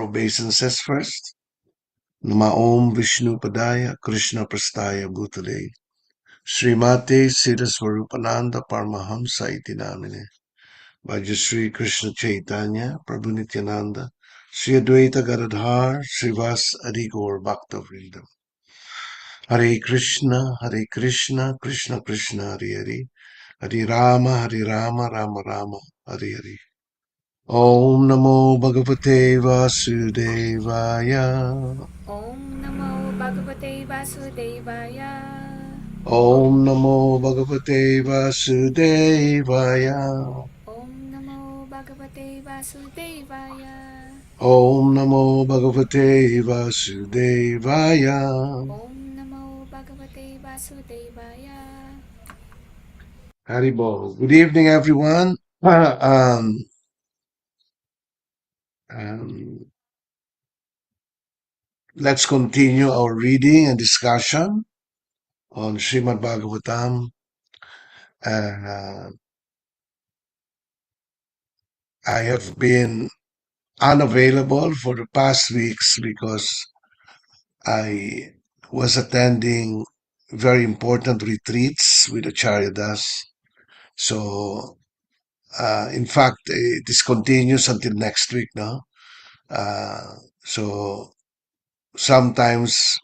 obeisances first. Nama Om Vishnu Padaya Krishna Prastaya Bhutale Srimate Siddhaswarupananda Paramahamsa iti namine Vajra Krishna Chaitanya Prabhu Nityananda Sri Advaita Gadadhar Srivas Adhikor Bhakta Vrindam Hare Krishna Krishna Krishna Hare Hare Hare Rama Rama Rama Hare Hare Om Namo Bhagavate Vasudevaya Om Namo Bhagavate Vasudevaya. Om Namo Bhagavate Vasudevaya Om Namo Bhagavate Vasudevaya. Om Namo Bhagavate Vasudevaya Om Namo Bhagavate Vasudevaya. Haribol. Good evening, everyone. Um, let's continue our reading and discussion on Srimad Bhagavatam. I have been unavailable for the past weeks because I was attending very important retreats with Acharyadas. So, in fact, this continues until next week now. So sometimes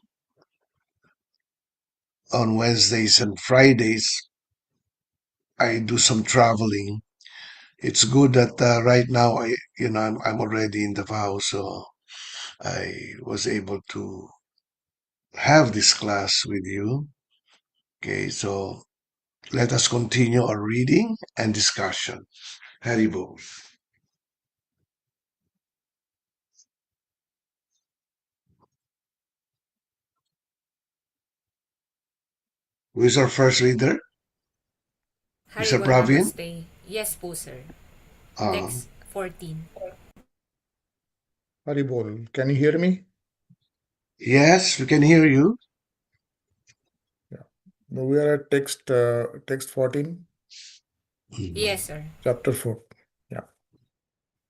on Wednesdays and Fridays, I do some traveling. It's good that right now I'm already in the vow, so I was able to have this class with you. Okay, so let us continue our reading and discussion. Haribo. Who is our first reader? Mr. Haribol Pravin? Namaste. Yes po, sir. Uh, Text 14. Haribol, can you hear me? yes, we can hear you. Yeah. Now we are at text 14, Yes, sir. chapter 4. Yeah.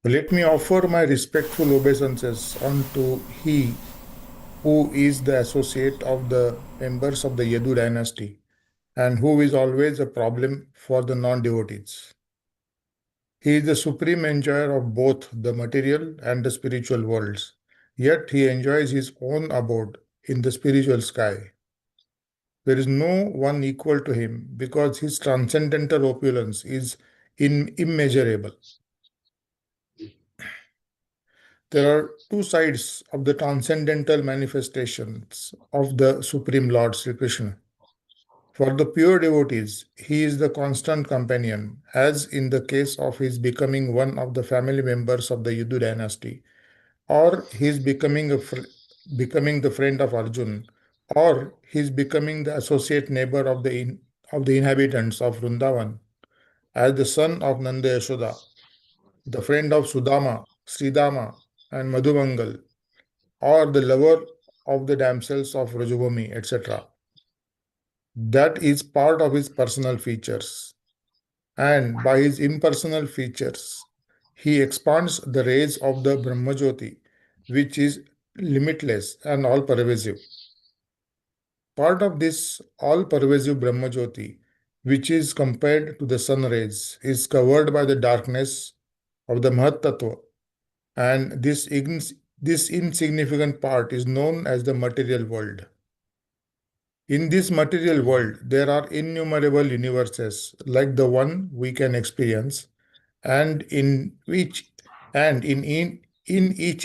Let me offer my respectful obeisances unto he who is the associate of the members of the Yadu dynasty and who is always a problem for the non-devotees. He is the supreme enjoyer of both the material and the spiritual worlds, yet he enjoys his own abode in the spiritual sky. There is no one equal to him because his transcendental opulence is immeasurable. There are two sides of the transcendental manifestations of the Supreme Lord Sri Krishna. For the pure devotees, he is the constant companion, as in the case of his becoming one of the family members of the Yadu dynasty, or his becoming the friend of Arjun, or his becoming the associate neighbor of the inhabitants of Vrindavan, as the son of Nanda Yashoda, the friend of Sudama, Sridama, and Madhumangal, or the lover of the damsels of Rajubhumi, etc. That is part of his personal features. And by his impersonal features, he expands the rays of the Brahmajyoti, which is limitless and all pervasive. Part of this all pervasive Brahmajyoti, which is compared to the sun rays, is covered by the darkness of the Mahat Tattva, and this insignificant part is known as the material world. In this material world, there are innumerable universes like the one we can experience, and in each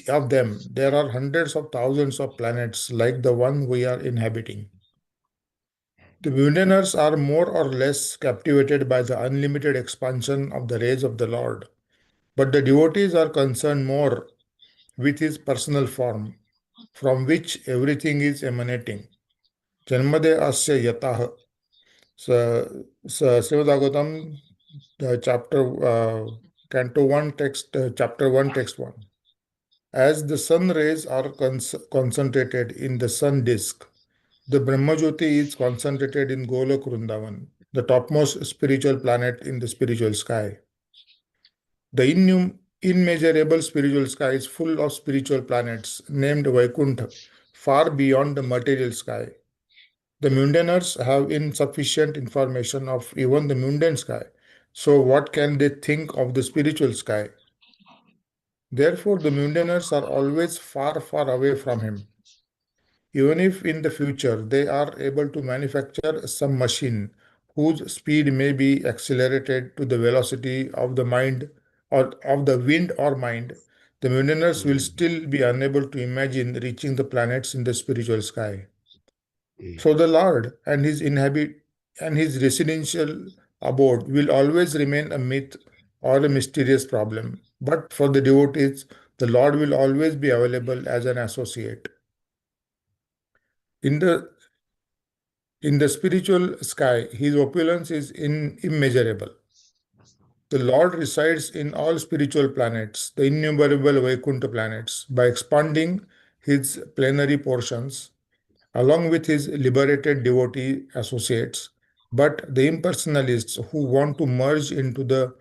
of them there are hundreds of thousands of planets like the one we are inhabiting. The mundanaires are more or less captivated by the unlimited expansion of the rays of the Lord, but the devotees are concerned more with his personal form, from which everything is emanating. Janmade asya yatah. Srimad Bhagavatam, Canto 1, chapter 1, text 1. As the sun rays are concentrated in the sun disk, the Brahmajyoti is concentrated in Golok Vrindavan, the topmost spiritual planet in the spiritual sky. The immeasurable spiritual sky is full of spiritual planets named Vaikuntha, far beyond the material sky. The mundaners have insufficient information of even the mundane sky. So, what can they think of the spiritual sky? Therefore, the mundaners are always far, far away from him. Even if in the future they are able to manufacture some machine whose speed may be accelerated to the velocity of the mind or of the wind or mind, the mundaners will mm, still be unable to imagine reaching the planets in the spiritual sky. So mm, the Lord and his residential abode will always remain a myth or a mysterious problem. But for the devotees, the Lord will always be available as an associate. In the In the spiritual sky, his opulence is immeasurable. The Lord resides in all spiritual planets, the innumerable Vaikuntha planets, by expanding his plenary portions along with his liberated devotee associates. But the impersonalists who want to merge in the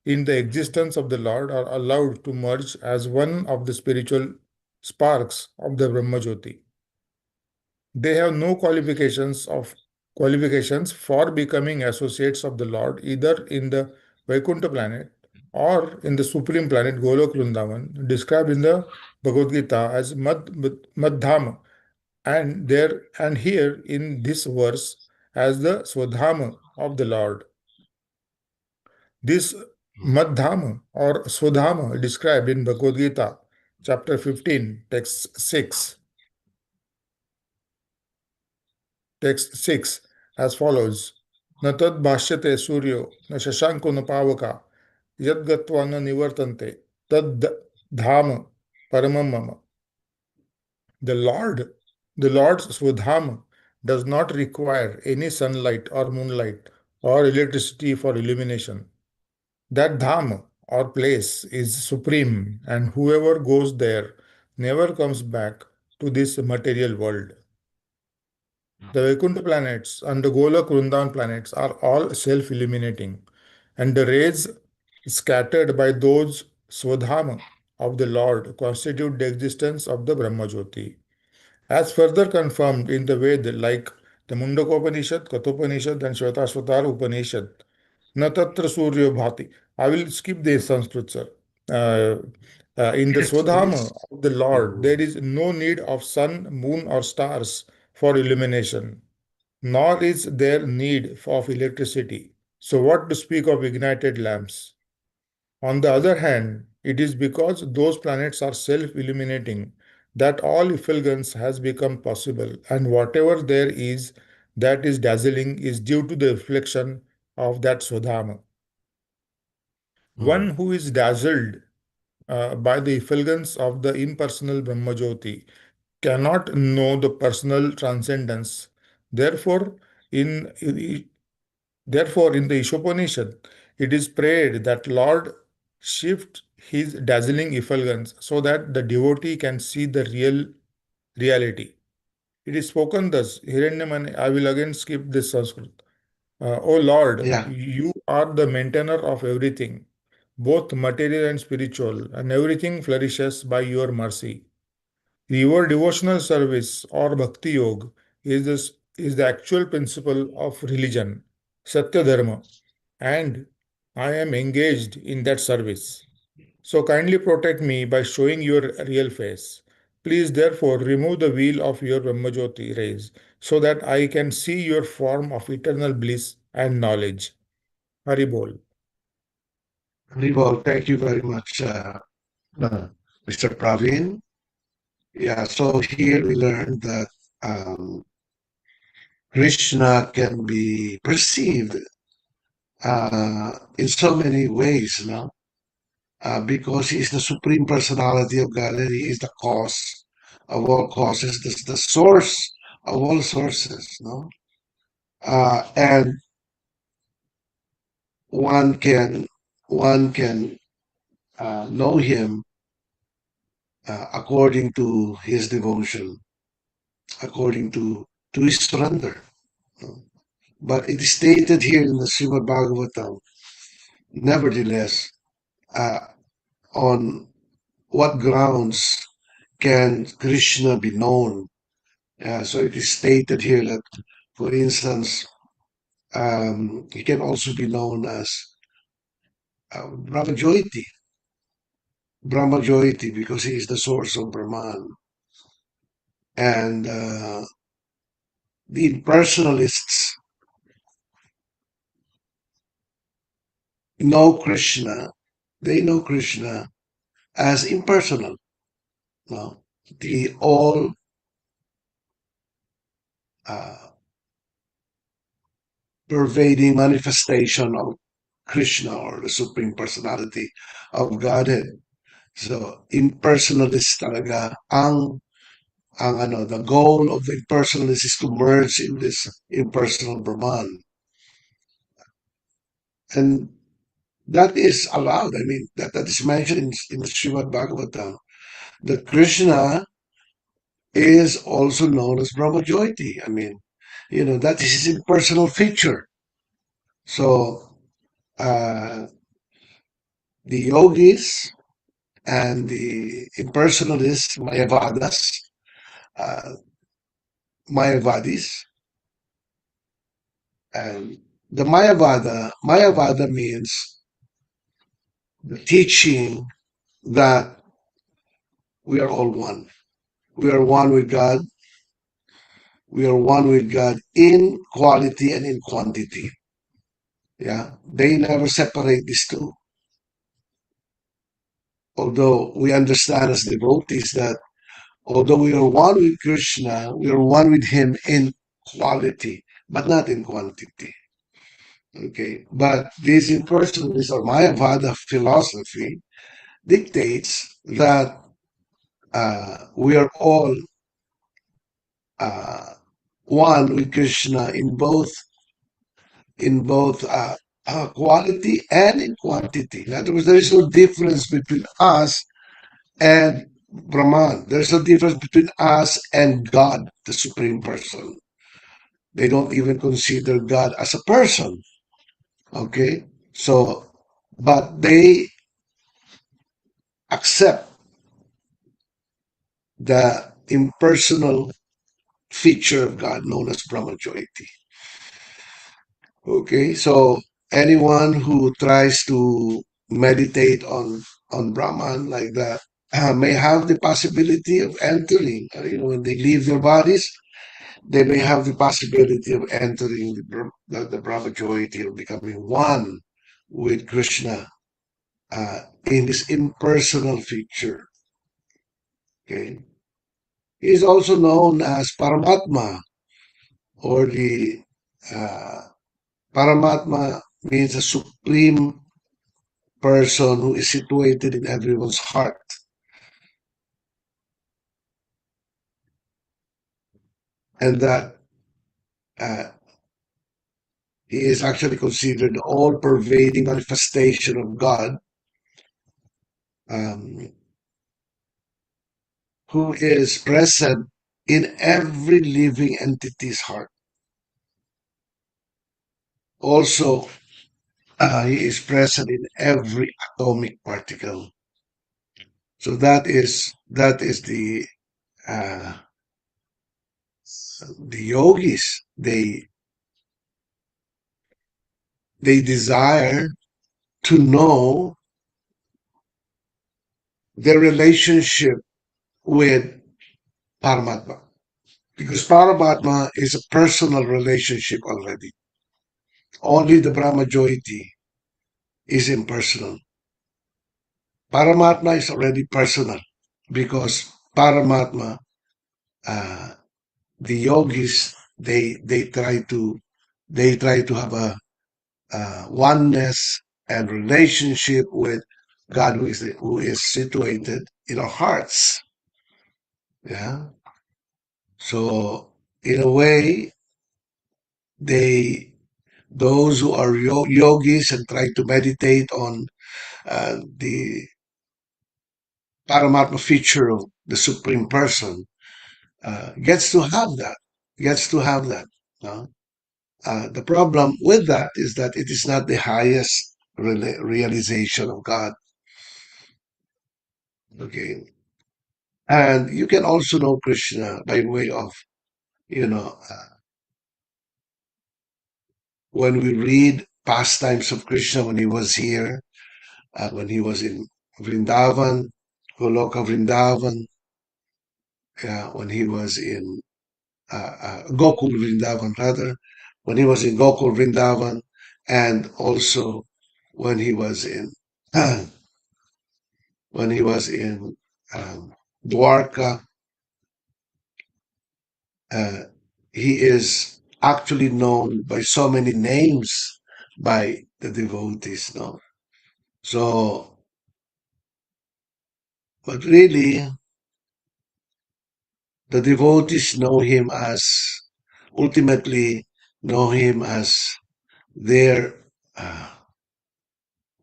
existence of the Lord are allowed to merge as one of the spiritual sparks of the Brahmajyoti. They have no qualifications for becoming associates of the Lord, either in the Vaikuntha planet or in the supreme planet Golok Vrindavan, described in the Bhagavad Gita as Madhama, and here in this verse as the Swadhama of the Lord. This Madhama or Swadhama described in Bhagavad Gita, chapter 15, text 6 as follows: न तद् भाष्यते सूर्यो न शशांको न पावका यद्गत्वा न निवर्तन्ते तद् धाम paramam mama. The Lord, the Lord's Swadham does not require any sunlight or moonlight or electricity for illumination. That dham or place is supreme, and whoever goes there never comes back to this material world. The Vaikuntha planets and the Golok Vrindavan planets are all self illuminating, and the rays scattered by those Swadhama of the Lord constitute the existence of the Brahmajyoti. As further confirmed in the Ved like the Mundakopanishad, Kathopanishad, and Shvetashvatar Upanishad, न तत्र सूर्यो भाति. I will skip the Sanskrit, sir. Uh, in the yes, Swadhama please. of the Lord, Mm, there is no need of sun, moon, or stars for illumination, nor is there need of electricity. So, what to speak of ignited lamps? On the other hand, it is because those planets are self illuminating that all effulgence has become possible, and whatever there is that is dazzling is due to the reflection of that Swadhama. One mm, who is dazzled by the effulgence of the impersonal Brahmajyoti cannot know the personal transcendence. Therefore, in therefore in the Ishopanishad, it is prayed that Lord shift his dazzling effulgence so that the devotee can see the real reality. It is spoken thus, Hiranyamani, I will again skip this Sanskrit. O Lord, yeah. you are the maintainer of everything, both material and spiritual, and everything flourishes by your mercy. Your devotional service or bhakti yoga is the actual principle of religion, Satya Dharma, and I am engaged in that service. So kindly protect me by showing your real face. Please therefore remove the veil of your Brahmajyoti rays so that I can see your form of eternal bliss and knowledge. Haribol. Ribo, thank you very much, uh, Mr. Praveen. Yeah, so here we learned that um, Krishna can be perceived in so many ways, no? Because he is the supreme personality of God, and he is the cause of all causes, the source of all sources, no? And one can one can know him according to his devotion, according to his surrender. No? But it is stated here in the Srimad Bhagavatam, nevertheless, uh, on what grounds can Krishna be known. So it is stated here that, for instance, he can also be known as Brahmajoyiti, Brahmajoyiti, because he is the source of Brahman. And the impersonalists know Krishna, they know Krishna as impersonal. No? The all uh, pervading manifestation of Krishna, or the Supreme Personality of Godhead. So, impersonalist talaga the goal of the impersonalist is to merge in this impersonal Brahman. And that is allowed. I mean, that is mentioned in Srimad Bhagavatam. The Krishna is also known as Brahmajoyiti. I mean, that is his impersonal feature. So, uh, the yogis and the impersonalists, uh, Mayavadis, and the Mayavada means the teaching that we are all one. We are one with God. We are one with God in quality and in quantity. Yeah, they never separate these two. Although we understand as devotees that although we are one with Krishna, we are one with Him in quality, but not in quantity. Okay, but this impersonalist or Mayavada philosophy dictates that we are all uh, one with Krishna in both quality and in quantity. In other words, there is no difference between us and Brahman. There's no difference between us and God, the Supreme Person. They don't even consider God as a person. Okay? So, but they accept the impersonal feature of God known as Brahmajoyiti. Okay? So, anyone who tries to meditate on Brahman like that may have the possibility of entering, when they leave their bodies, they may have the possibility of entering the Brahmajoyiti, or becoming one with Krishna in this impersonal feature. Okay, he is also known as Paramatma, or the uh, Paramatma means a supreme person who is situated in everyone's heart, and that uh, he is actually considered the all-pervading manifestation of God, um, who is present in every living entity's heart. Also, he is present in every atomic particle. So that is uh, the yogis. They desire to know their relationship with Paramatma, because Paramatma is a personal relationship already. Only the Brahmajoyiti is impersonal. Paramatma is already personal, because Paramatma, uh, the yogis, they try to have a oneness and relationship with God, who is situated in our hearts. Yeah. So in a way, they those who are yogis and try to meditate on the Paramatma feature of the Supreme Person gets to have that. Gets to have that. No? The problem with that is that it is not the highest realization of God. Okay. And you can also know Krishna by way of, you know, when we read pastimes of Krishna when he was here, when he was in Vrindavan, Goloka Vrindavan, when he was in Gokul Vrindavan, rather, when he was in Gokul Vrindavan, and also when he was in when he was in Dwarka. Uh, he is actually known by so many names by the devotees, no? So, but really, the devotees know him as, ultimately, know him as their uh,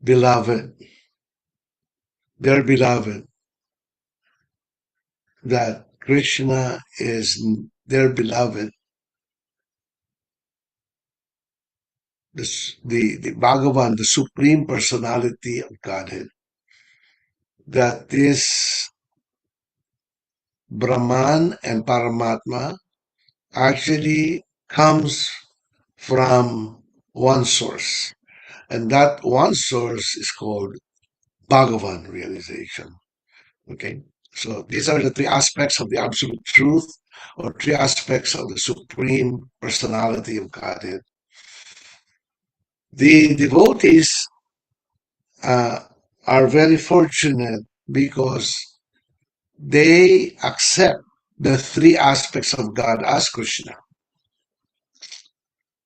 beloved, their beloved, that Krishna is their beloved. The Bhagavan, the Supreme Personality of Godhead, that this Brahman and Paramatma actually comes from one source. And that one source is called Bhagavan realization. Okay. So these are the three aspects of the absolute truth, or three aspects of the supreme personality of Godhead. The devotees uh, are very fortunate because they accept the three aspects of God as Krishna.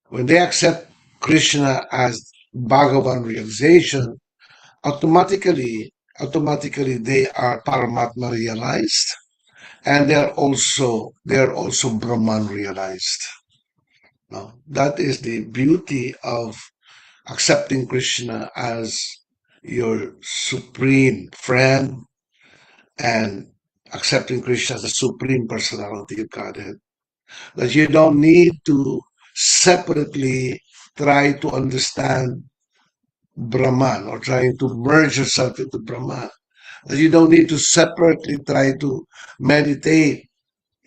When they accept Krishna as Bhagavan realization, automatically they are Paramatma realized, and they are also Brahman realized. Now, that is the beauty of accepting Krishna as your supreme friend and accepting Krishna as the supreme personality of Godhead. That you don't need to separately try to understand Brahman or trying to merge yourself into Brahman. That you don't need to separately try to meditate,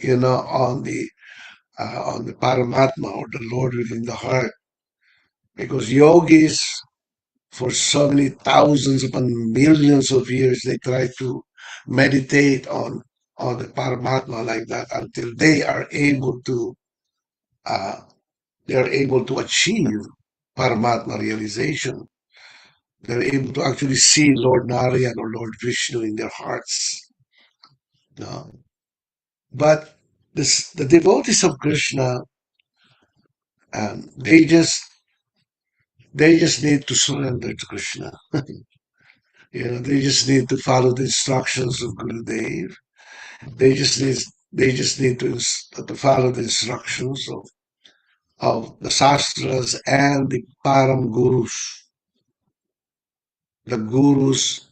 on the Paramatma or the Lord within the heart, because yogis for so many thousands upon millions of years they try to meditate on the Paramatma like that until uh, they are able to achieve Paramatma realization. They're able to actually see Lord Narayan or Lord Vishnu in their hearts. No? But the devotees of Krishna, um, they just they just need to surrender to Krishna. They just need to follow the instructions of Gurudev. They just need to follow the instructions of the Shastras and the Param Gurus, the Gurus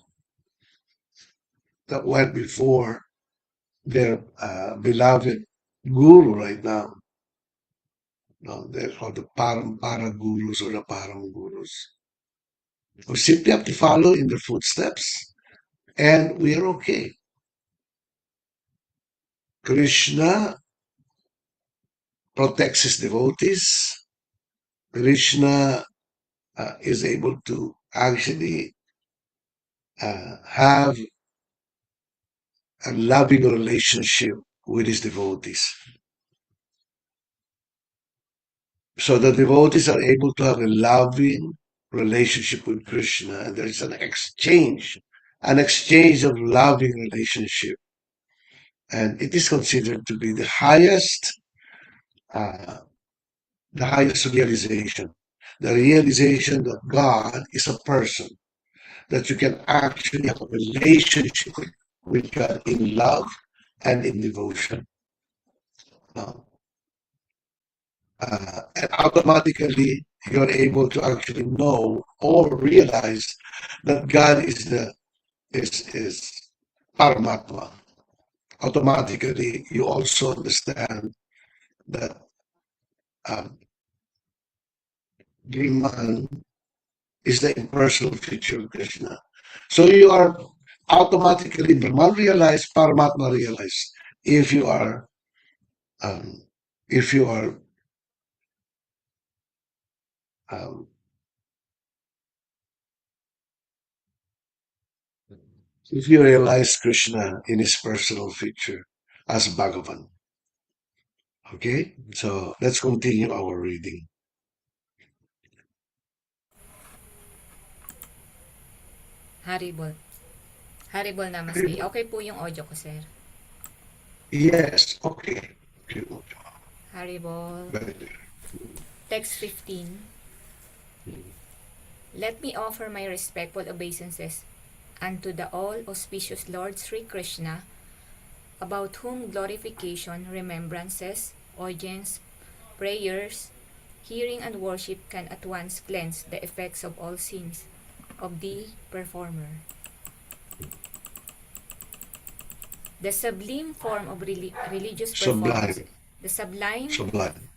that went before their beloved Guru right now. No, they're called the Parampara Gurus or the Param Gurus. We simply have to follow in their footsteps and we are okay. Krishna protects his devotees. Krishna is able to actually have a loving relationship with his devotees. So the devotees are able to have a loving relationship with Krishna, and there is an exchange of loving relationship, and it is considered to be uh, the highest realization, the realization that God is a person, that you can actually have a relationship with God in love and in devotion. Uh, and automatically you're able to actually know or realize that God is Paramatma. Automatically, you also understand that um, Brahman is the impersonal feature of Krishna. So you are automatically Brahman realized, Paramatma realized. If you are, um, if you are, um, if you realize Krishna in his personal feature as Bhagavan. Okay, so let's continue our reading. Haribol. Haribol Namaste. Okay po yung audio ko, sir. Yes, okay. Okay, Haribol. very good. Text 15. Let me offer my respectful obeisances unto the all-auspicious Lord Sri Krishna, about whom glorification, remembrances, audience, prayers, hearing and worship can at once cleanse the effects of all sins of the performer. The sublime form of religious performance, Sublime, the sublime sublime.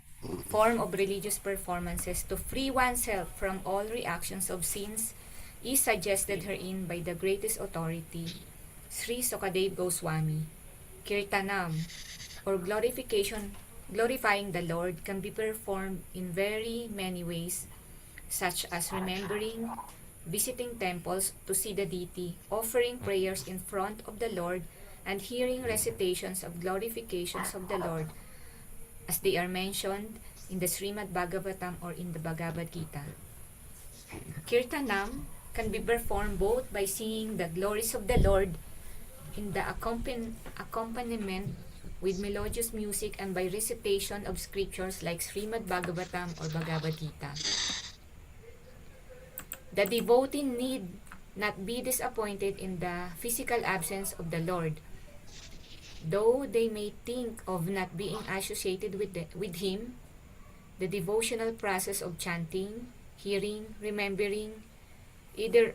form of religious performances to free oneself from all reactions of sins is suggested herein by the greatest authority, Sri Sukadev Goswami. Kirtanam, or glorifying the Lord, can be performed in very many ways, such as remembering, visiting temples to see the deity, offering prayers in front of the Lord, and hearing recitations of glorifications of the Lord, as they are mentioned in the Srimad Bhagavatam or in the Bhagavad Gita. Kirtanam can be performed both by singing the glories of the Lord in the accompaniment with melodious music and by recitation of scriptures like Srimad Bhagavatam or Bhagavad Gita. The devotee need not be disappointed in the physical absence of the Lord, though they may think of not being associated with Him. The devotional process of chanting, hearing, remembering, either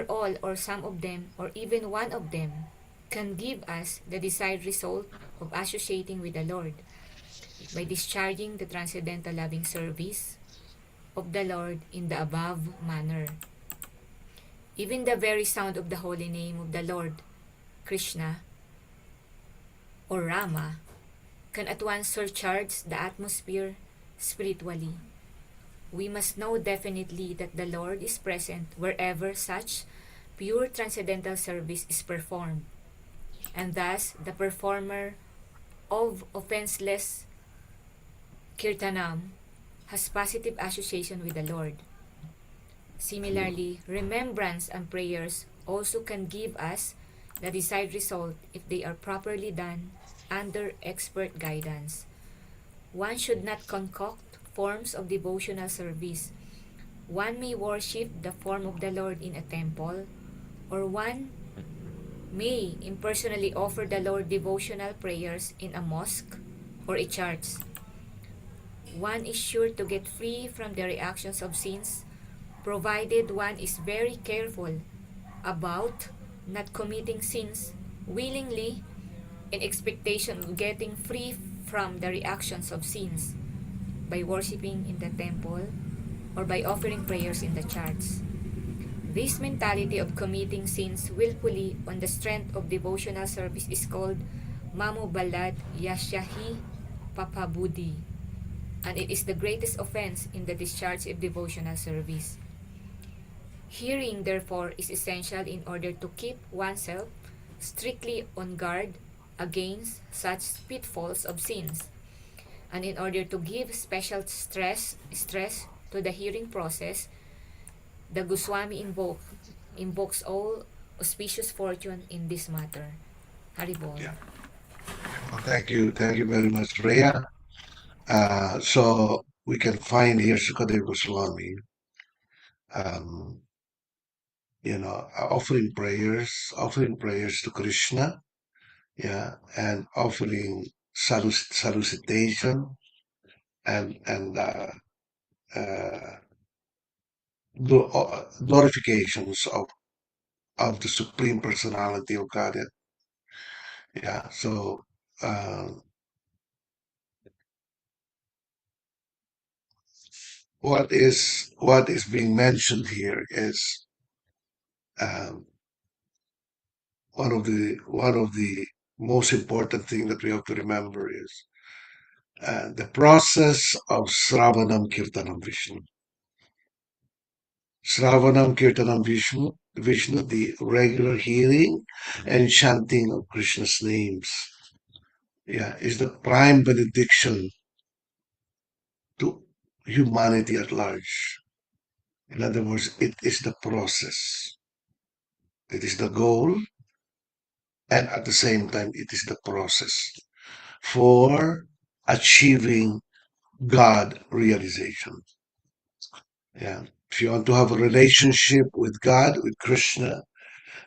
all or some of them or even one of them, can give us the desired result of associating with the Lord by discharging the transcendental loving service of the Lord in the above manner. Even the very sound of the holy name of the Lord, Krishna, or Rama, can at once surcharge the atmosphere spiritually. We must know definitely that the Lord is present wherever such pure transcendental service is performed, and thus the performer of offenseless kirtanam has positive association with the Lord. Similarly, remembrance and prayers also can give us the desired result if they are properly done under expert guidance. One should not concoct forms of devotional service. One may worship the form of the Lord in a temple, or one may impersonally offer the Lord devotional prayers in a mosque or a church. One is sure to get free from the reactions of sins, provided one is very careful about not committing sins willingly in expectation of getting free from the reactions of sins by worshiping in the temple or by offering prayers in the church. This mentality of committing sins willfully on the strength of devotional service is called Mamubalad Yashahi Papabudi, and it is the greatest offense in the discharge of devotional service. Hearing, therefore, is essential in order to keep oneself strictly on guard against such pitfalls of sins, and in order to give special stress to the hearing process, the Goswami invokes all auspicious fortune in this matter. Haribol. Yeah. Well, thank you very much, Rhea. So we can find here Sukadeva Goswami, um, offering prayers to Krishna, yeah, and offering salutation and uh, glorifications of the Supreme Personality of Godhead. Yeah. So uh, what is being mentioned here is um, one of the most important thing that we have to remember is the process of Sravanam Kirtanam Vishnu. Sravanam Kirtanam Vishnu, the regular hearing and chanting of Krishna's names, yeah, is the prime benediction to humanity at large. In other words, it is the process. It is the goal, and at the same time, it is the process for achieving God realization. Yeah. If you want to have a relationship with God, with Krishna,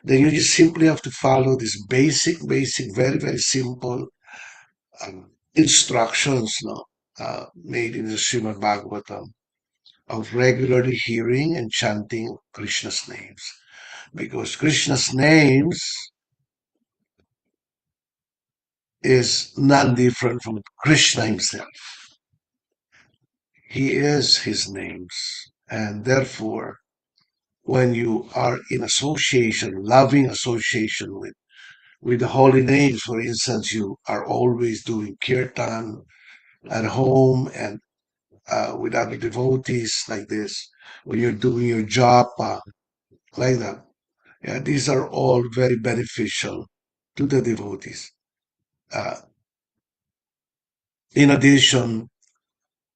then you just simply have to follow this basic, very, very simple instructions, no, made in the Srimad Bhagavatam of regularly hearing and chanting Krishna's names. Because Krishna's names is none different from Krishna himself. He is his names. And therefore, when you are in association, loving association with the holy names, for instance, you are always doing kirtan at home and with other devotees like this, when you're doing your japa, like that. Yeah, these are all very beneficial to the devotees. Uh, in addition,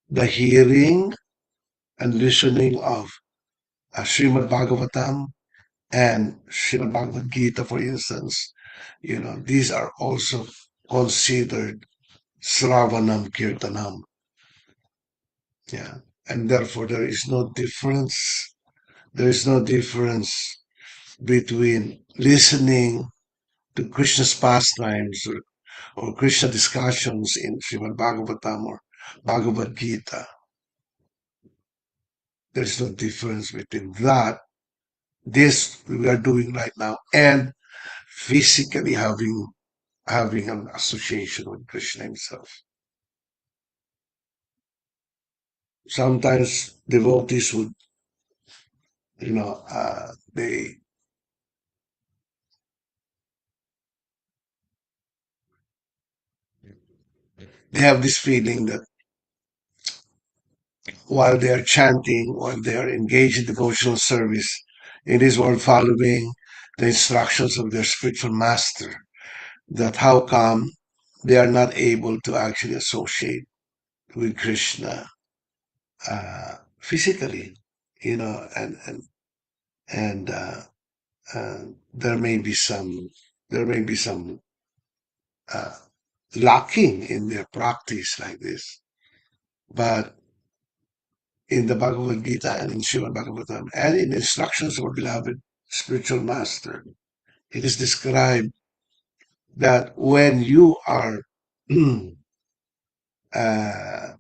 the hearing and listening of Srimad Bhagavatam and Srimad Bhagavad Gita, for instance, these are also considered Sravanam Kirtanam. Yeah. And therefore there is no difference. There is no difference between listening to Krishna's pastimes or Krishna discussions in Srimad Bhagavatam or Bhagavad Gita. There is no difference between that, this we are doing right now, and physically having an association with Krishna himself. Sometimes devotees would, they have this feeling that while they are chanting, while they are engaged in devotional service, it is while following the instructions of their spiritual master, that how come they are not able to actually associate with Krishna physically, and there may be some uh, lacking in their practice like this. But in the Bhagavad Gita and in Srimad Bhagavatam and in instructions of our beloved spiritual master, it is described that when you are uh,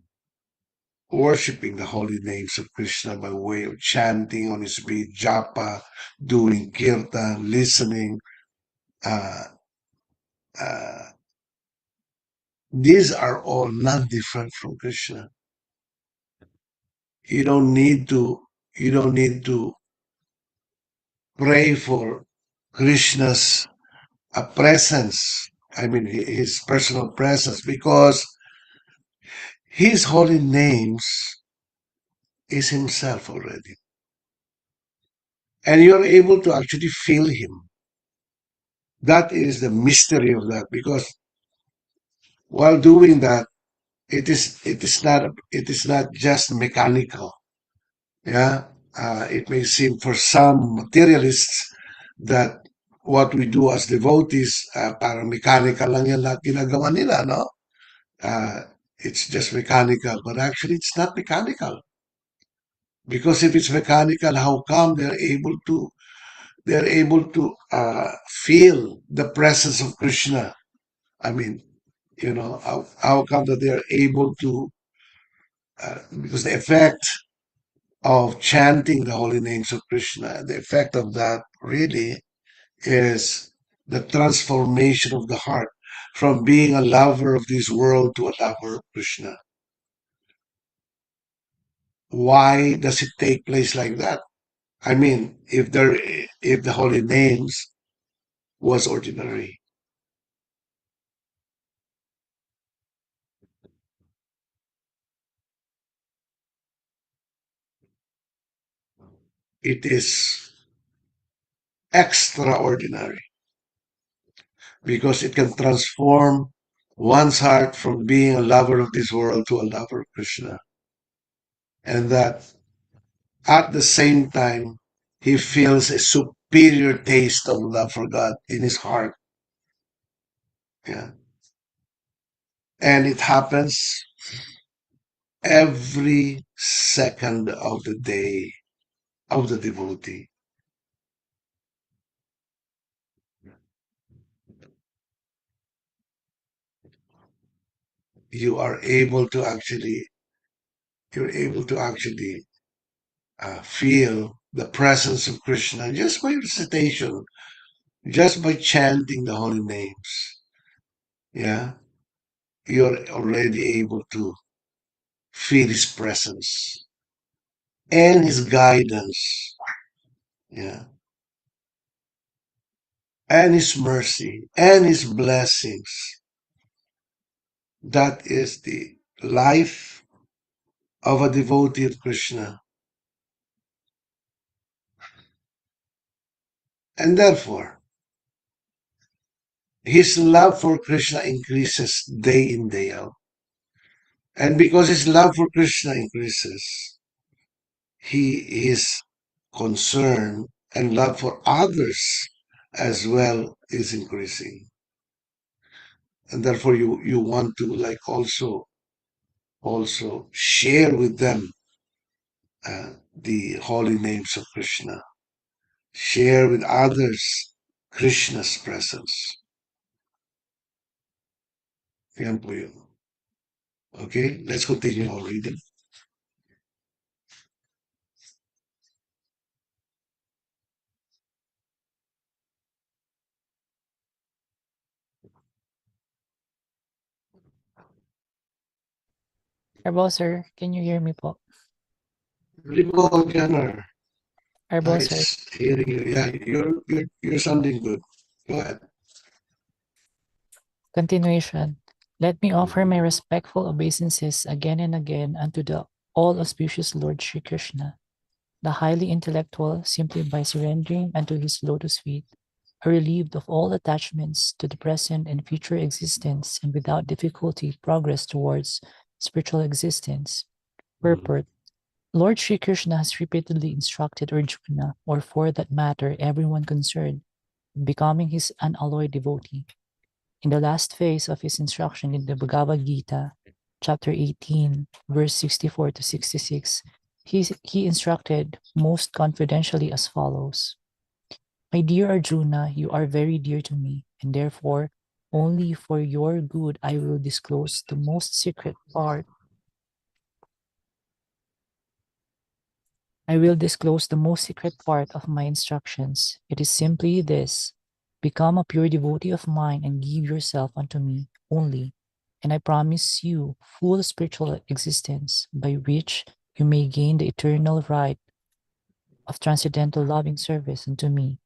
worshipping the holy names of Krishna by way of chanting on his beat, japa, doing kirtan, listening, uh, uh, these are all not different from Krishna. You don't need to pray for Krishna's presence. I mean, his personal presence, because his holy names is himself already. And you're able to actually feel him. That is the mystery of that, because while doing that, it is not just mechanical. Yeah, it may seem for some materialists that what we do as devotees, parang mechanical lang yan lahat ginagawa nila, no? It's just mechanical, but actually it's not mechanical. Because if it's mechanical, how come they're able to feel the presence of Krishna? I mean, how come that they're able to? Because the effect of chanting the holy names of Krishna, the effect of that really is the transformation of the heart from being a lover of this world to a lover of Krishna. Why does it take place like that? I mean, if the holy names was ordinary. It is extraordinary because it can transform one's heart from being a lover of this world to a lover of Krishna. And that at the same time, he feels a superior taste of love for God in his heart. Yeah. And it happens every second of the day of the devotee. You are able to actually, you're able to actually feel the presence of Krishna just by recitation, just by chanting the holy names. Yeah. You're already able to feel his presence and his guidance. Yeah. And his mercy and his blessings. That is the life of a devotee of Krishna. And therefore, his love for Krishna increases day in, day out. And because his love for Krishna increases, his concern and love for others as well is increasing. And therefore you want to like also share with them the holy names of Krishna. Share with others Krishna's presence. Yan po yun. Okay, let's continue our reading. Airball, sir. Can you hear me po? Ribo Jenner, Airball, sir. nice hearing you. Yeah, you're sounding good. Go ahead. Continuation. Let me offer my respectful obeisances again and again unto the all-auspicious Lord Sri Krishna, the highly intellectual, simply by surrendering unto his lotus feet, are relieved of all attachments to the present and future existence and without difficulty progress towards spiritual existence. Purport. Lord Sri Krishna has repeatedly instructed Arjuna, or for that matter everyone concerned, in becoming his unalloyed devotee. In the last phase of his instruction in the Bhagavad Gita, chapter 18, verse 64 to 66, he instructed most confidentially as follows: My dear Arjuna, you are very dear to me, and therefore only for your good I will disclose the most secret part. I will disclose the most secret part of my instructions. It is simply this: become a pure devotee of mine and give yourself unto me only, and I promise you full spiritual existence, by which you may gain the eternal right of transcendental loving service unto me.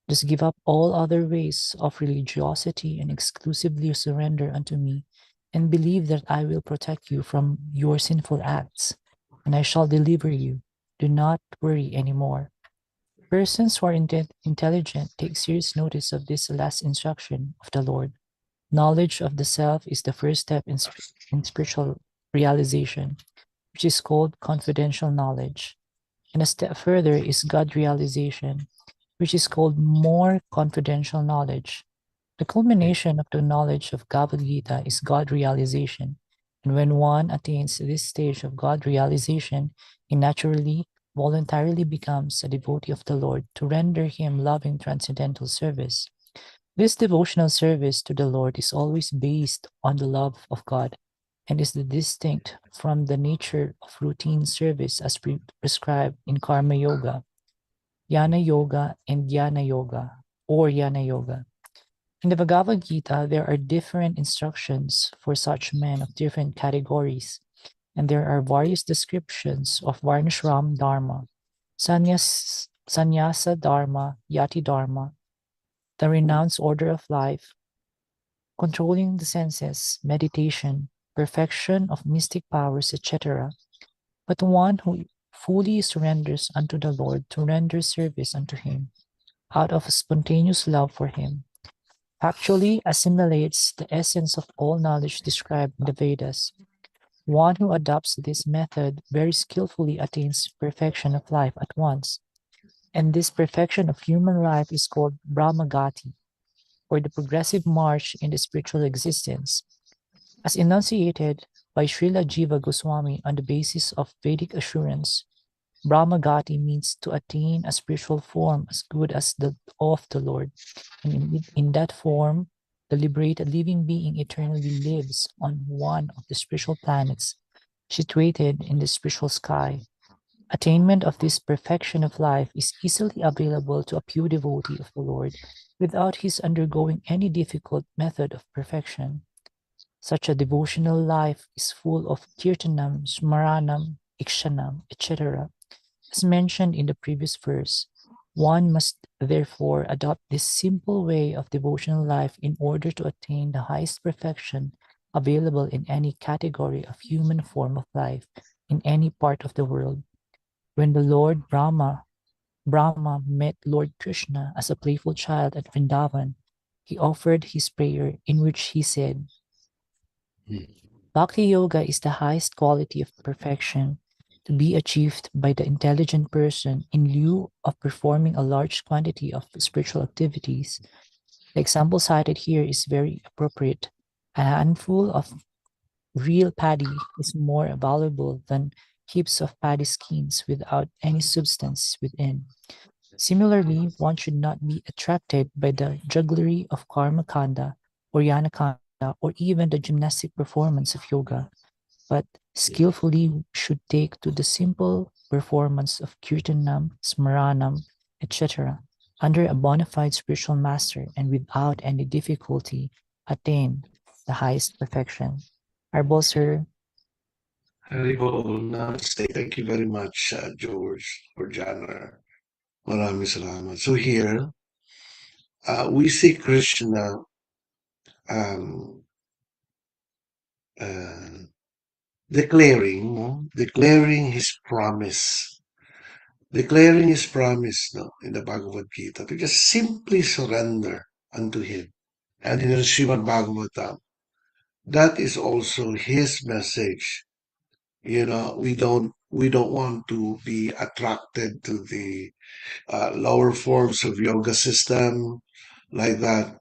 Just give up all other ways of religiosity and exclusively surrender unto me, and believe that I will protect you from your sinful acts, and I shall deliver you. Do not worry anymore. Persons who are intelligent take serious notice of this last instruction of the Lord. Knowledge of the self is the first step in spiritual realization, which is called confidential knowledge. And a step further is God realization, which is called more confidential knowledge. The culmination of the knowledge of Bhagavad Gita is God realization. And when one attains this stage of God realization, he naturally, voluntarily becomes a devotee of the Lord to render him loving transcendental service. This devotional service to the Lord is always based on the love of God and is distinct from the nature of routine service as prescribed in Karma Yoga, Jnana Yoga, and Jnana Yoga, or Jnana Yoga. In the Bhagavad Gita, there are different instructions for such men of different categories, and there are various descriptions of Varnashram Dharma, Sannyasa Dharma, Yati Dharma, the renounced order of life, controlling the senses, meditation, perfection of mystic powers, etc., but one who fully surrenders unto the Lord to render service unto Him out of a spontaneous love for Him, actually assimilates the essence of all knowledge described in the Vedas. One who adopts this method very skillfully attains perfection of life at once, and this perfection of human life is called Brahmagati, or the progressive march in the spiritual existence. As enunciated by Srila Jiva Goswami on the basis of Vedic assurance, Brahmagati means to attain a spiritual form as good as the of the Lord, and in that form, the liberated living being eternally lives on one of the spiritual planets situated in the spiritual sky. Attainment of this perfection of life is easily available to a pure devotee of the Lord without his undergoing any difficult method of perfection. Such a devotional life is full of kirtanam, smaranam, ikshanam, etc. As mentioned in the previous verse, one must therefore adopt this simple way of devotional life in order to attain the highest perfection available in any category of human form of life in any part of the world. When the Lord Brahma met Lord Krishna as a playful child at Vrindavan, he offered his prayer in which he said, Bhakti Yoga is the highest quality of perfection to be achieved by the intelligent person in lieu of performing a large quantity of spiritual activities. The example cited here is very appropriate. A handful of real paddy is more valuable than heaps of paddy skins without any substance within. Similarly, one should not be attracted by the jugglery of karma kanda or yanakanda or even the gymnastic performance of yoga, but skillfully should take to the simple performance of kirtanam, smaranam, etc., under a bona fide spiritual master and without any difficulty attain the highest perfection. Arbol, sir. Haribol, namaste. Thank you very much, George, for Jana. Maraming salamat. So here, we see Krishna um, uh, declaring declaring his promise, no, in the Bhagavad Gita to just simply surrender unto him. And in the Srimad Bhagavatam, that is also his message. We don't want to be attracted to the lower forms of yoga system like that.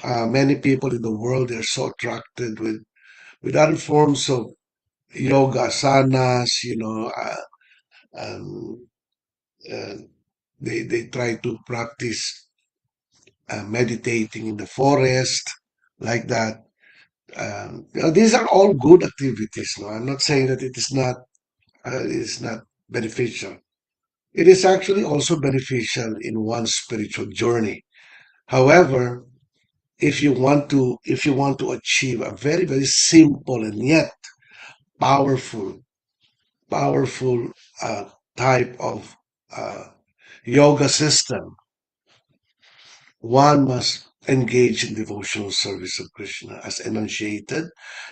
Many people in the world are so attracted with other forms of yoga asanas, um, uh, they try to practice meditating in the forest like that. These are all good activities. No, I'm not saying that it is not beneficial. It is actually also beneficial in one's spiritual journey. However, if you want to achieve a very very simple and yet powerful uh, type of uh, yoga system, one must engage in devotional service of Krishna as enunciated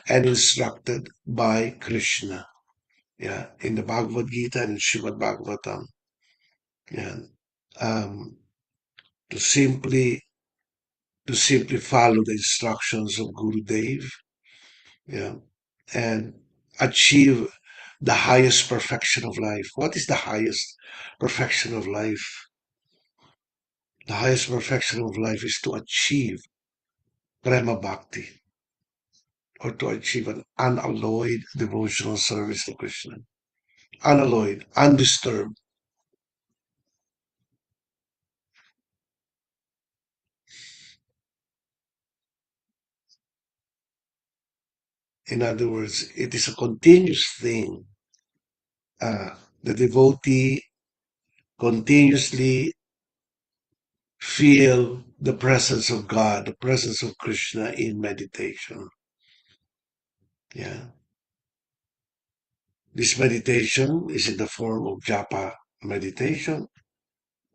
and instructed by Krishna. Yeah, in the Bhagavad Gita and in Srimad Bhagavatam. Yeah, um, to simply follow the instructions of Guru Dev. Yeah, and achieve the highest perfection of life. What is the highest perfection of life? The highest perfection of life is to achieve prema bhakti, or to achieve an unalloyed devotional service to Krishna. Unalloyed, undisturbed. In other words, it is a continuous thing. The devotee continuously feel the presence of God, the presence of Krishna in meditation. Yeah. This meditation is in the form of japa meditation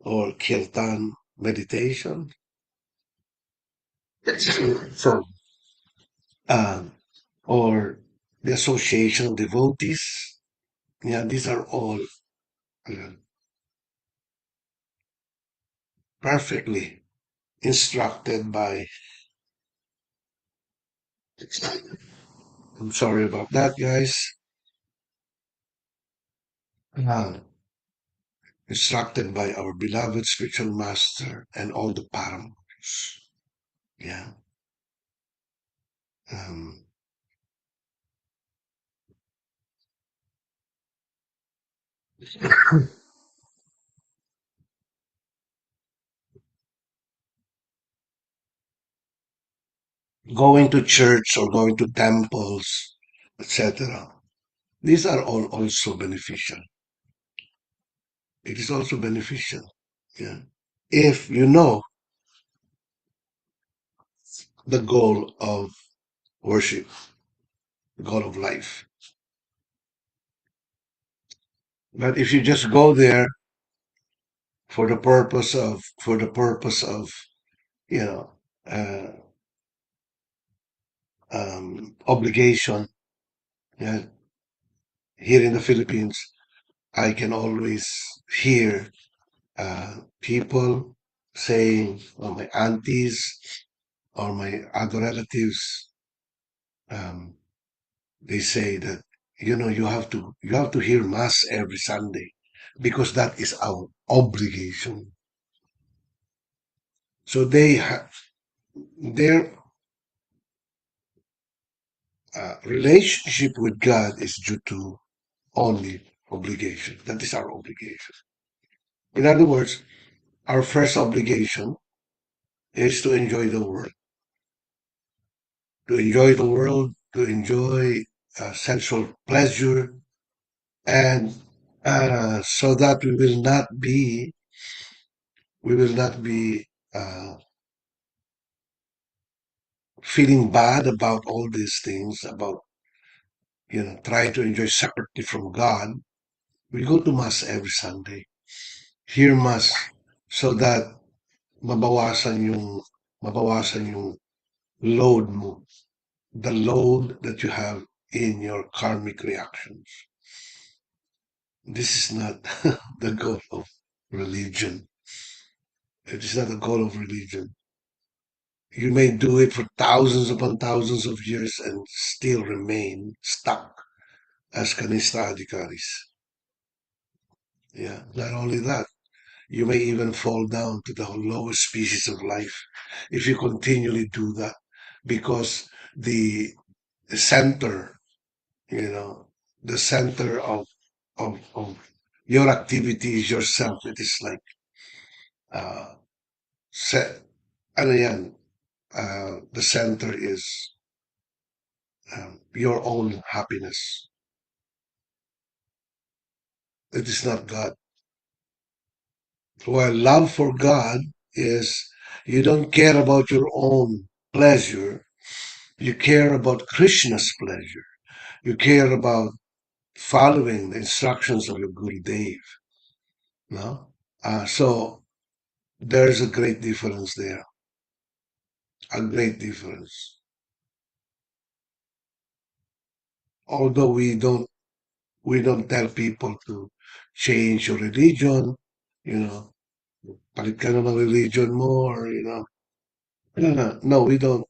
or kirtan meditation. So, um, or the association of devotees. Yeah, these are all uh, perfectly instructed by. I'm sorry about that, guys. Uh, Instructed by our beloved spiritual master and all the paramours. Yeah. Um, Going to church or going to temples, etc. These are all also beneficial. It is also beneficial. Yeah. If you know the goal of worship, the goal of life. But if you just go there for the purpose of, you know, uh, obligation, yeah, here in the Philippines, I can always hear people saying, or my aunties or my other relatives, um, they say that you have to hear mass every Sunday because that is our obligation. So their relationship with God is due to only obligation. That is our obligation. In other words, our first obligation is to enjoy the world, to enjoy sensual pleasure, and so that we will not be uh, feeling bad about all these things, about trying to enjoy separately from God. We go to mass every Sunday, hear mass, so that mabawasan yung mabawasan yung load mo, the load that you have in your karmic reactions. This is not the goal of religion. It is not the goal of religion. You may do it for thousands upon thousands of years and still remain stuck as Kanista Adhikaris. Yeah, not only that, you may even fall down to the lowest species of life if you continually do that, because the, the center, you know, the center of your activity is yourself. It is like, uh, se- ano yan, the center is your own happiness. It is not God. While love for God is you don't care about your own pleasure, you care about Krishna's pleasure. You care about following the instructions of your Guru Dev. No? So there's a great difference there. A great difference. Although we don't tell people to change your religion, you know, palit ka na ng religion mo, or no, we don't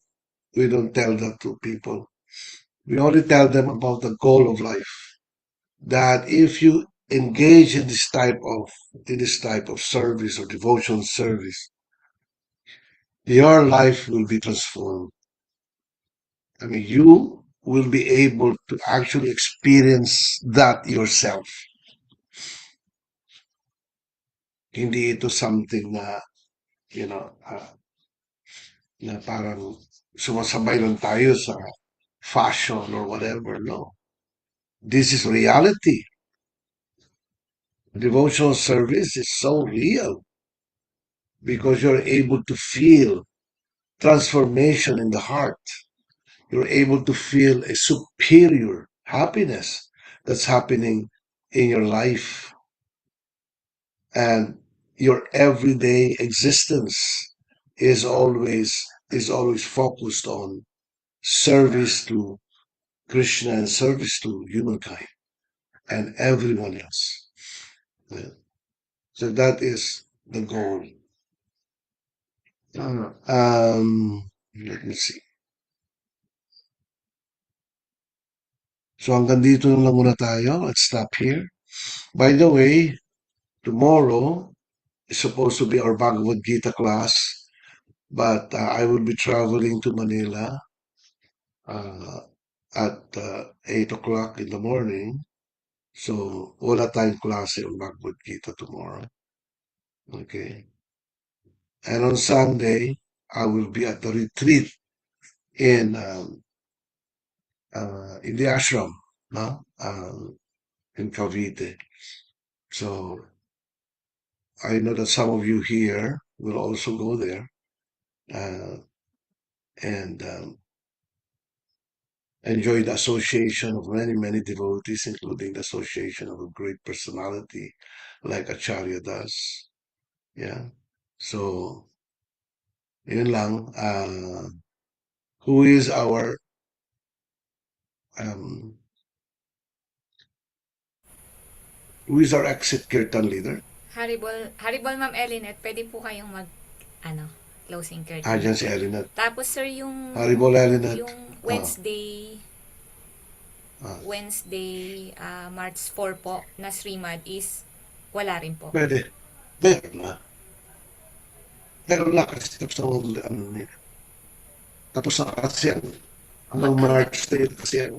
tell that to people. We only tell them about the goal of life. That if you engage in this type of service or devotional service, your life will be transformed. I mean, you will be able to actually experience that yourself. Hindi ito something na, you know, na parang sumasabay lang tayo sa fashion or whatever. No. This is reality. Devotional service is so real because you're able to feel transformation in the heart. You're able to feel a superior happiness that's happening in your life, and your everyday existence is always is always focused on service to Krishna and service to humankind and everyone else. Yeah. So that is the goal. Let me see. So hanggang dito na lang muna tayo. Let's stop here. By the way, tomorrow is supposed to be our Bhagavad Gita class, but I will be traveling to Manila uh, at 8 o'clock in the morning. So wala tayong klase on Bhagavad Gita tomorrow. Okay. And on Sunday, I will be at the retreat in the ashram, no? In Cavite. So I know that some of you here will also go there uh, and enjoy the association of many, many devotees, including the association of a great personality like Acharya does. Yeah. So, yun lang. Who is our um, exit kirtan leader? Haribol Ma'am Elinette, pwede po kayong closing curtain. Dyan si Elinat. Tapos sir, yung Haribol Elinat. Wednesday, Ah, March 4 po na Srimad is wala rin po. pwede. Meron na. Meron na kasi tapos na tapos na kasi hanggang March 3 kasi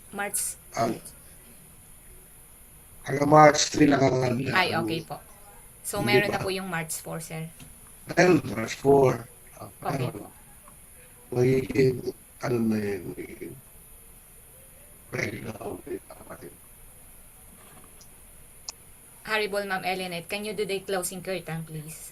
March ang hanggang March 3 lang Ay, okay po. So, Hindi meron ba? na po yung March 4, sir. Meron March 4. Okay Meron. po. Magiging na yun, magiging regular update natin. Haribol Ma'am Elinette, can you do the closing curtain, please?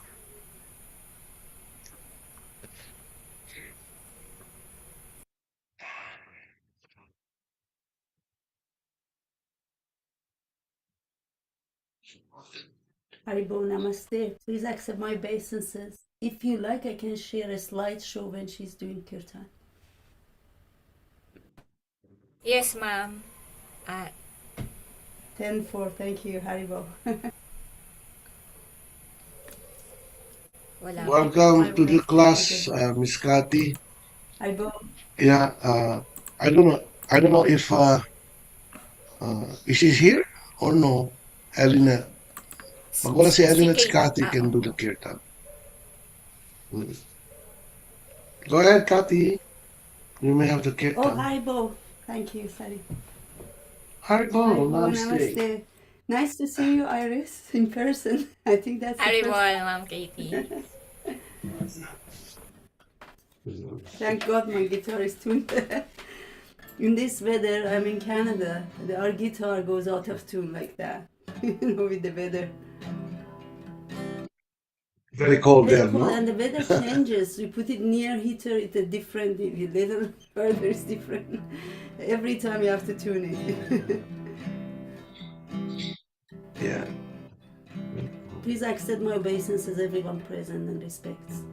Haribo, namaste. Please accept my obeisances. If you like, I can share a slideshow when she's doing kirtan. Yes, ma'am. 10-4, thank you, Haribo. Wala. Welcome to the class, Miss Cathy. Haribo. Yeah, I don't know if is she here or no? Elena. Pag wala si Elena, si Cathy can do the kirtan. Go ahead, Cathy. You may have the Oh, kirtan. Haribo. Thank you, sorry. Haribo, Haribo, namaste. namaste. Nice to see you, Iris, in person. I think that's the Haribol, first. Ma'am Katie. Thank God my guitar is tuned. In this weather, I'm in Canada. Our guitar goes out of tune like that, with the weather. Very cold Very there, cold, no? and the weather changes. You put it near heater, it's a different. A little further, it's different. Every time you have to tune it. Yeah. Please accept my obeisances, everyone present, and respects.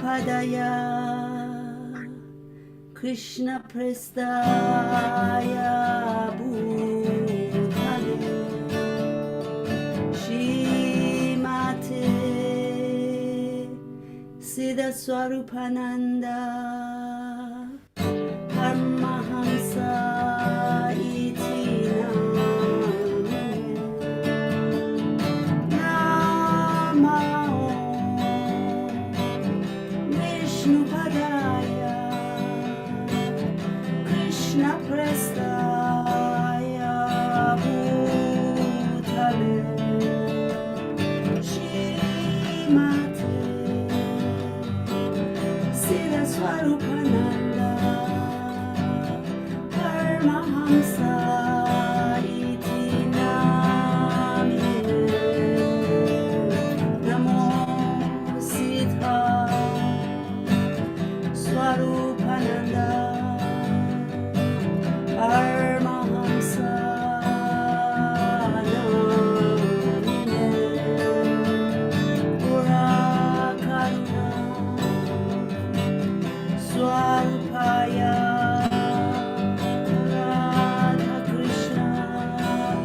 Padaya Krishna Prestaya Bhutale Shrimate Siddha Swarupananda Paramahamsa Iti Krishna Prestaya Bhutale Shrimate Siddha Swarupananda Paramahamsa Iti Namine Swarupananda Paramahamsa Namine Pura Karuna Swarupaya Radha Krishna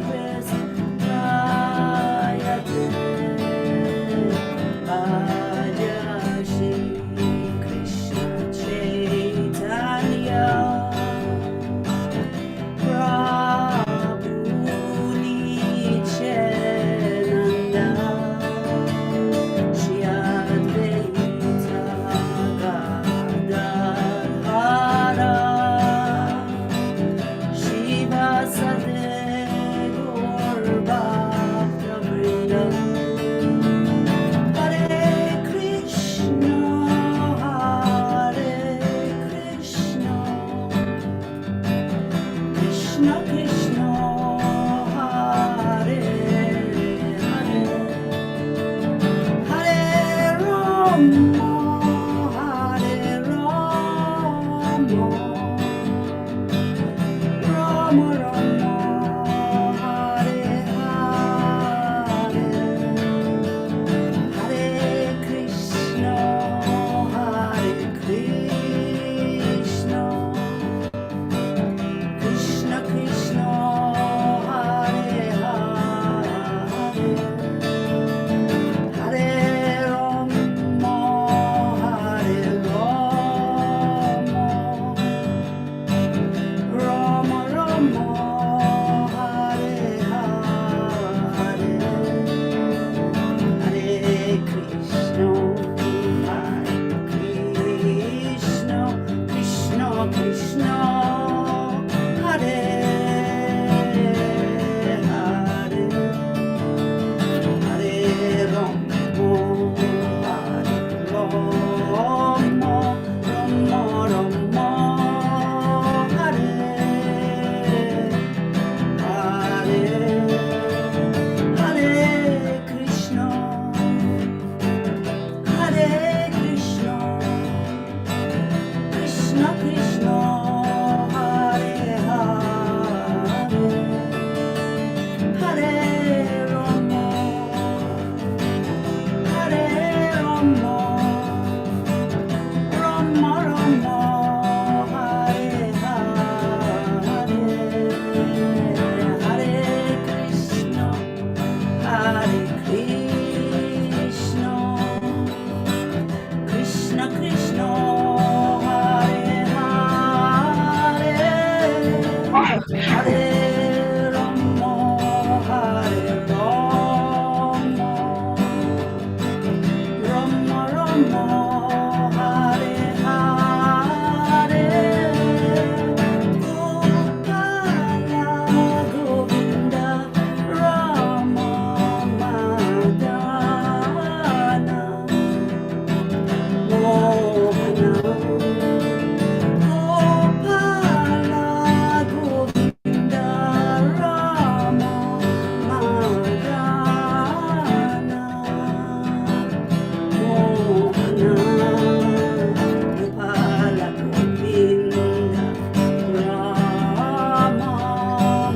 Prasayate Bhaja Shri Krishna Chaitanya Prabhu Nityananda Shri Advaita Gadadhara Shivasade Gaur Bhakta Vrinda Hare Krishna Krishna Krishna Hare Hare Hare Rama Rama Rama Hare Hare Hare Krishna Krishna Krishna Hare Hare Hare Rama Rama Rama Hare Hare Hare Krishna Krishna Krishna Hare Hare Hare Rama Rama Rama Hare Hare Hare Krishna Krishna Krishna Hare Hare Hare Rama Rama Rama Hare Hare Hare Krishna Krishna Krishna Hare Hare Hare Rama Rama Rama Hare Hare Gopala Govinda Rama Madana Mohana Gopala Govinda Rama Madana Mohana Gopala Govinda Rama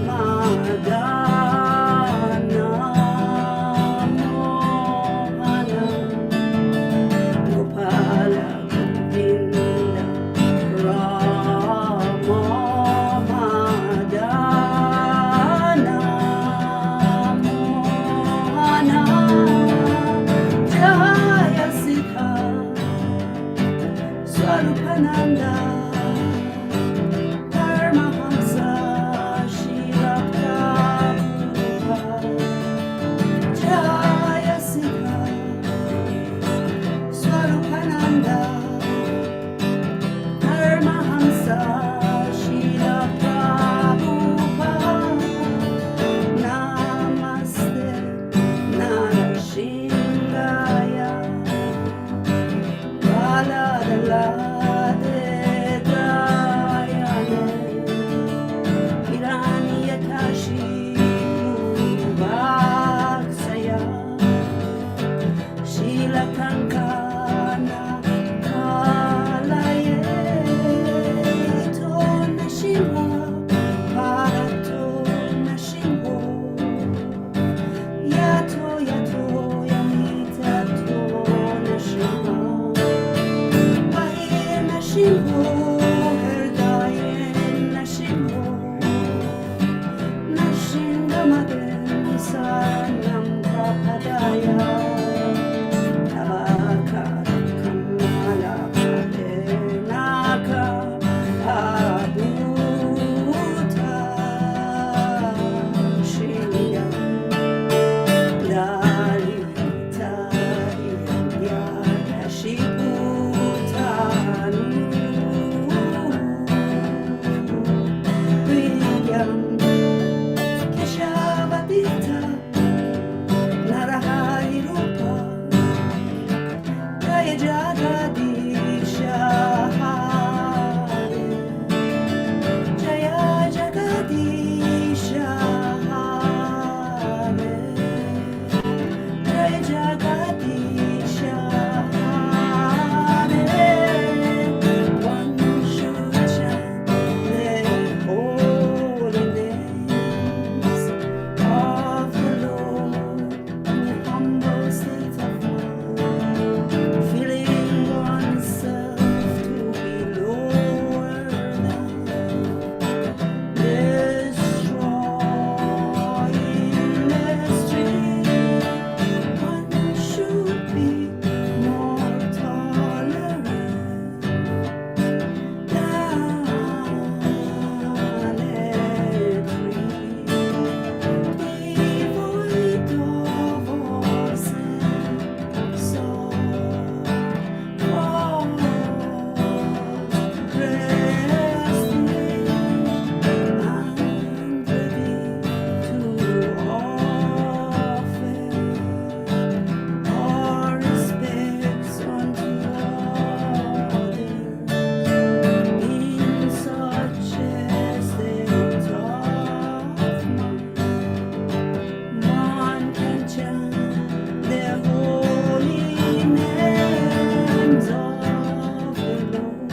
Madana Mohana Gopala Govinda Rama Madana Mohana Jaya Sita Swarupananda Paramahamsa Shila Prabhupada Jaya Sita Swarupananda Paramahamsa Shila Prabhupada Namaste Narashingaya Valadalade Dayane Hiranyakashi Vaksaya Shila Kankana Kalaye Nashimu, herdayen nashimu, nashindamaden sanam kapadaya, naka kamala naka abuta shiya, dalita ya shiputanu priyam keshavadita narahari rupa jaya jagadisha hare jaya jagadisha hare jaya jagadisha hare. One should chant the holy names of the Lord in a humble state of mind, feeling oneself to be lower than destroying the street. One should be more tolerant than devoid of all sense of resting and ready to offer our respects unto others in such a state of mind. One can chant the holy names of the Lord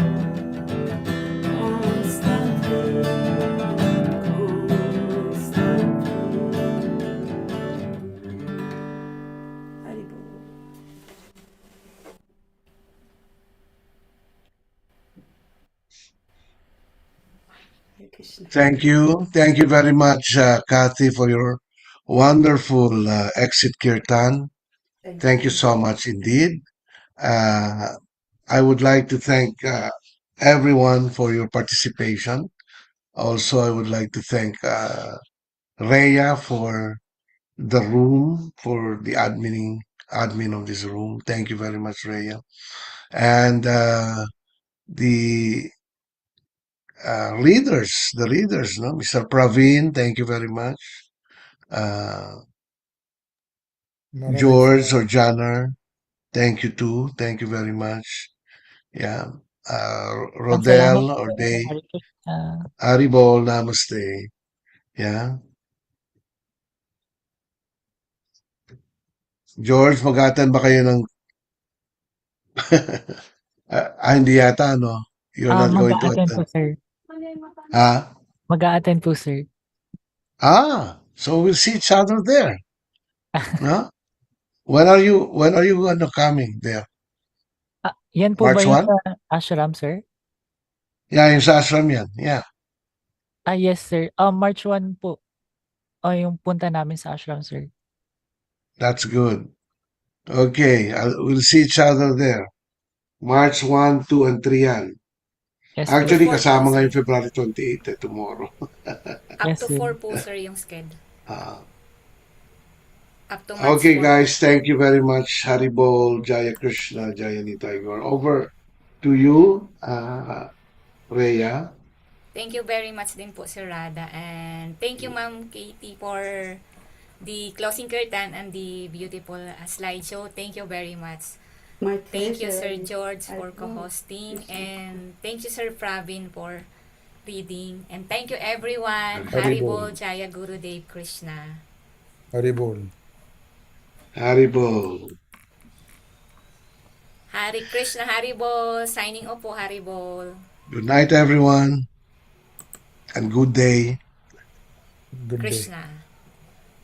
constantly, Haribol. Hare Krishna. Thank you. Thank you very much, Kathy, for your wonderful exit kirtan. Thank you so much indeed. Uh, I would like to thank everyone for your participation. Also, I would like to thank Rhea for the room, for the admin of this room. Thank you very much, Rhea. And the the leaders, no? Mr. Praveen, thank you very much. Uh, Narada George Sir. or Janner, thank you too. Thank you very much. Yeah. Salamat Rodel or po. Day, Hare Krishna. Aribol, Namaste. Yeah. George, mag-attend ba kayo ng hindi yata, no? You're not going to Mag-a-attend po, attend. sir. Ah? Mag-a-attend po, sir. So we'll see each other there, no? When are you coming there? Yan po ba March yung 1? sa ashram, sir? Yeah, yung sa ashram yan. Yeah, Yes, sir. March 1 po. Yung punta namin sa ashram, sir. that's good. Okay, we'll see each other there. March 1, 2, and 3 yan. Yes Up to po. Actually, 4 po, kasama nga sir. yung February 28 tomorrow. Up Yes, to sir. 4 po, sir, yung sked. Ah, Up to March okay, 4 po. guys, thank you very much. Haribol, Jaya Krishna, Jaya Nitaigar. Over to you, Rhea. Thank you very much din po, Sir Rada. And thank you, Ma'am Katie, for the closing curtain and the beautiful slideshow. Thank you very much. My Thank you, Sir pleasure. George, I for love co-hosting. Krishna. And thank you, Sir Pravin, for reading. And thank you, everyone. Haribol. Haribol Jaya Gurudev Krishna. Haribol. Haribol. Hari Krishna Haribol. Signing off po, Haribol. Good night, everyone, and good day. Good day. Krishna.